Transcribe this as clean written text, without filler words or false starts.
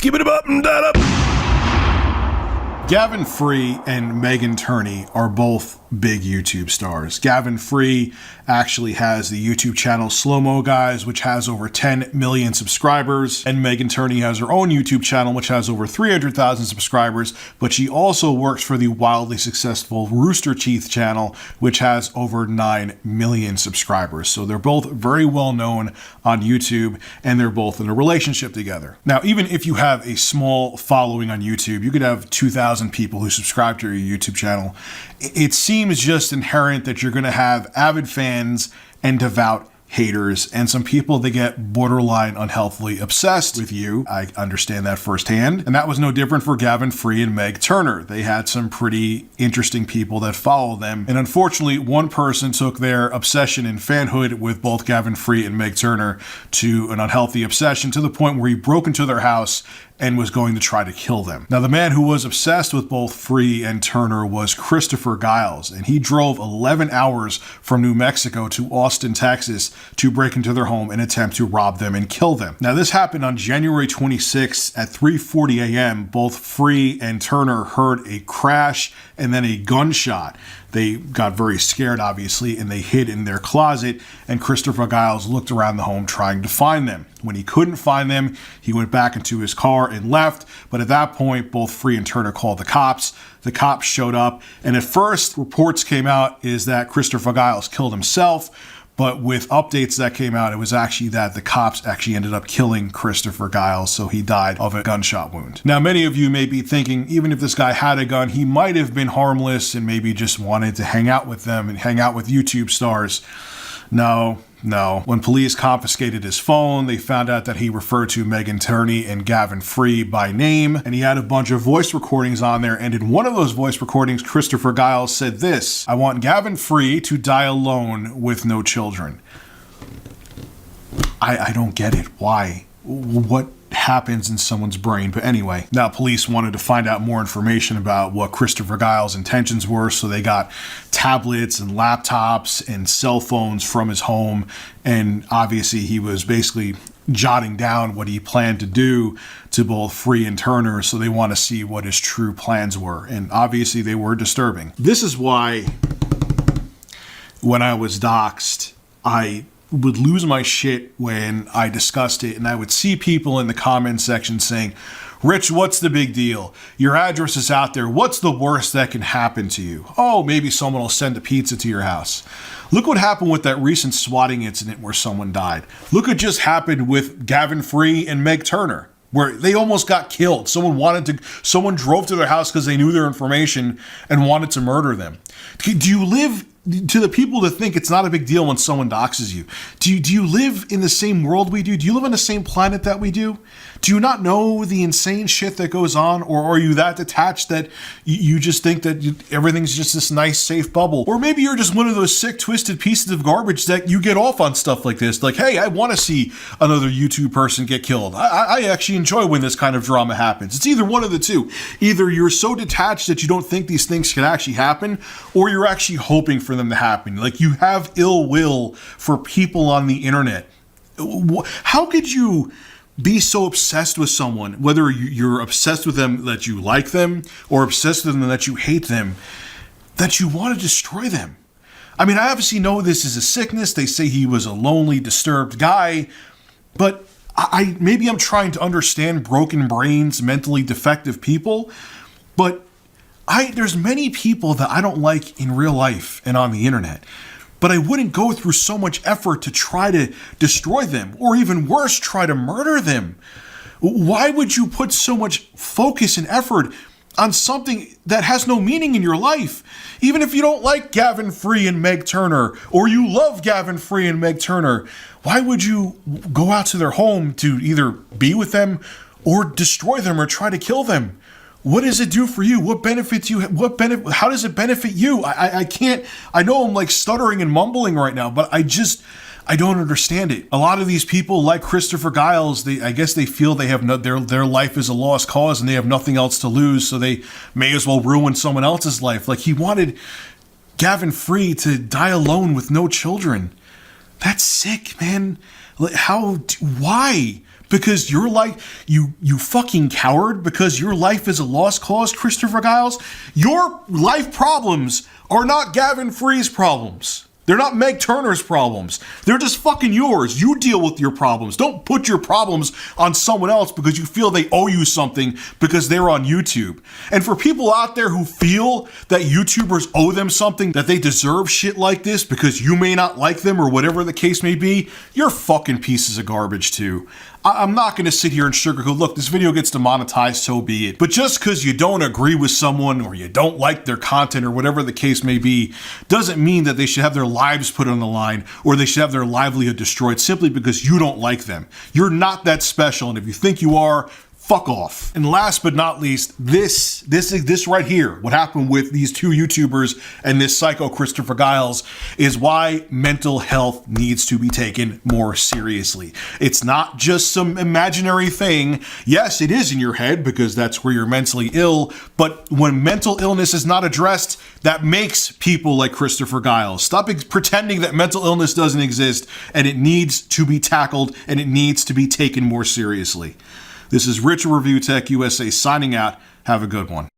Skip it up and that up. Gavin Free and Megan Turney are both big YouTube stars. Gavin Free actually has the YouTube channel Slow Mo Guys, which has over 10 million subscribers, and Megan Turney has her own YouTube channel, which has over 300,000 subscribers, but she also works for the wildly successful Rooster Teeth channel, which has over 9 million subscribers. So they're both very well known on YouTube, and they're both in a relationship together. Now, even if you have a small following on YouTube, you could have 2,000 people who subscribe to your YouTube channel. It seems just inherent that you're going to have avid fans and devout haters, and some people that get borderline unhealthily obsessed with you. I understand that firsthand. And that was no different for Gavin Free and Meg Turner. They had some pretty interesting people that follow them. And unfortunately, one person took their obsession and fanhood with both Gavin Free and Meg Turner to an unhealthy obsession, to the point where he broke into their house and was going to try to kill them. Now, the man who was obsessed with both Free and Turner was Christopher Giles, and he drove 11 hours from New Mexico to Austin, Texas, to break into their home and attempt to rob them and kill them. Now, this happened on January 26th at 3:40 a.m. Both Free and Turner heard a crash and then a gunshot. They got very scared, obviously, and they hid in their closet, and Christopher Giles looked around the home trying to find them. When he couldn't find them, he went back into his car and left, but at that point, both Free and Turner called the cops. The cops showed up, and at first, reports came out is that Christopher Giles killed himself, but with updates that came out, it was actually that the cops actually ended up killing Christopher Giles, so he died of a gunshot wound. Now, many of you may be thinking, even if this guy had a gun, he might have been harmless and maybe just wanted to hang out with them and hang out with YouTube stars. No. When police confiscated his phone, they found out that he referred to Megan Turney and Gavin Free by name, and he had a bunch of voice recordings on there, and in one of those voice recordings, Christopher Giles said this: "I want Gavin Free to die alone with no children." I don't get it. Why? What happens in someone's brain? But anyway, now police wanted to find out more information about what Christopher Giles' intentions were, so they got tablets and laptops and cell phones from his home, and obviously he was basically jotting down what he planned to do to both Free and Turner, so they want to see what his true plans were, and obviously they were disturbing. This is why when I was doxxed, I would lose my shit when I discussed it, and I would see people in the comment section saying, "Rich, what's the big deal? Your address is out there. What's the worst that can happen to you? Oh, maybe someone will send a pizza to your house." Look what happened with that recent swatting incident where someone died. Look what just happened with Gavin Free and Meg Turner, where they almost got killed. Someone drove to their house because they knew their information and wanted to murder them. Do you live, to the people that think it's not a big deal when someone doxes you, do you live in the same world we do? Do you live on the same planet that we do? Do you not know the insane shit that goes on? Or are you that detached that you just think that everything's just this nice, safe bubble? Or maybe you're just one of those sick, twisted pieces of garbage that you get off on stuff like this. Like, hey, I want to see another YouTube person get killed. I actually enjoy when this kind of drama happens. It's either one of the two. Either you're so detached that you don't think these things can actually happen, or you're actually hoping for them to happen. Like, you have ill will for people on the internet. How could you be so obsessed with someone, whether you're obsessed with them that you like them or obsessed with them that you hate them, that you want to destroy them? I mean, I obviously know this is a sickness. They say he was a lonely, disturbed guy, but maybe I'm trying to understand broken brains, mentally defective people, but there's many people that I don't like in real life and on the internet, but I wouldn't go through so much effort to try to destroy them, or even worse, try to murder them. Why would you put so much focus and effort on something that has no meaning in your life? Even if you don't like Gavin Free and Meg Turner, or you love Gavin Free and Meg Turner, why would you go out to their home to either be with them or destroy them or try to kill them? What does it do for you? What benefits you? How does it benefit you? I can't. I know I'm like stuttering and mumbling right now, but I don't understand it. A lot of these people, like Christopher Giles, I guess they feel they have their life is a lost cause and they have nothing else to lose, so they may as well ruin someone else's life. Like, he wanted Gavin Free to die alone with no children. That's sick, man. Why? because your life, you fucking coward, because your life is a lost cause, Christopher Giles. Your life problems are not Gavin Free's problems. They're not Meg Turner's problems. They're just fucking yours. You deal with your problems. Don't put your problems on someone else because you feel they owe you something because they're on YouTube. And for people out there who feel that YouTubers owe them something, that they deserve shit like this because you may not like them or whatever the case may be, you're fucking pieces of garbage too. I'm not going to sit here and sugarcoat, look, this video gets demonetized, so be it. But just because you don't agree with someone or you don't like their content or whatever the case may be, doesn't mean that they should have their lives put on the line or they should have their livelihood destroyed simply because you don't like them. You're not that special, and if you think you are, fuck off. And last but not least, this right here, what happened with these two YouTubers and this psycho Christopher Giles, is why mental health needs to be taken more seriously. It's not just some imaginary thing. Yes, it is in your head because that's where you're mentally ill, but when mental illness is not addressed, that makes people like Christopher Giles. Stop pretending that mental illness doesn't exist, and it needs to be tackled and it needs to be taken more seriously. This is Rich of Review Tech USA signing out. Have a good one.